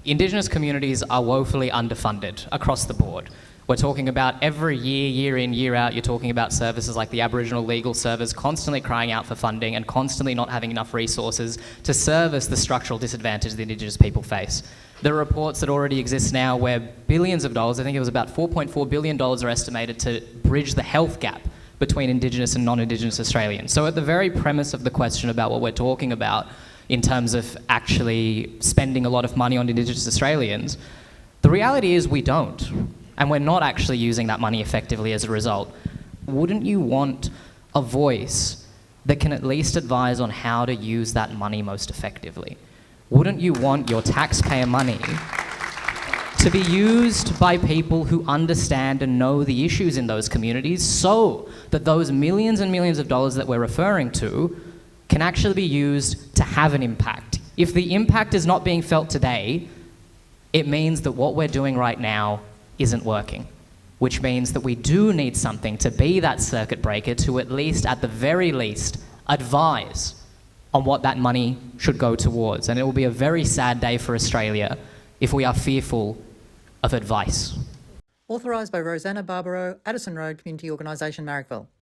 Indigenous communities are woefully underfunded across the board. We're talking about every year, year in, year out, you're talking about services like the Aboriginal Legal Service constantly crying out for funding and constantly not having enough resources to service the structural disadvantage that Indigenous people face. There are reports that already exist now where billions of dollars, I think it was about $4.4 billion, are estimated to bridge the health gap between Indigenous and non-Indigenous Australians. So at the very premise of the question about what we're talking about in terms of actually spending a lot of money on Indigenous Australians, the reality is we don't. And we're not actually using that money effectively as a result. Wouldn't you want a voice that can at least advise on how to use that money most effectively? Wouldn't you want your taxpayer money to be used by people who understand and know the issues in those communities so that those millions and millions of dollars that we're referring to can actually be used to have an impact? If the impact is not being felt today, it means that what we're doing right now isn't working, which means that we do need something to be that circuit breaker to at least, at the very least, advise on what that money should go towards. And it will be a very sad day for Australia if we are fearful of advice. Authorised by Rosanna Barbaro, Addison Road Community Organisation, Marrickville.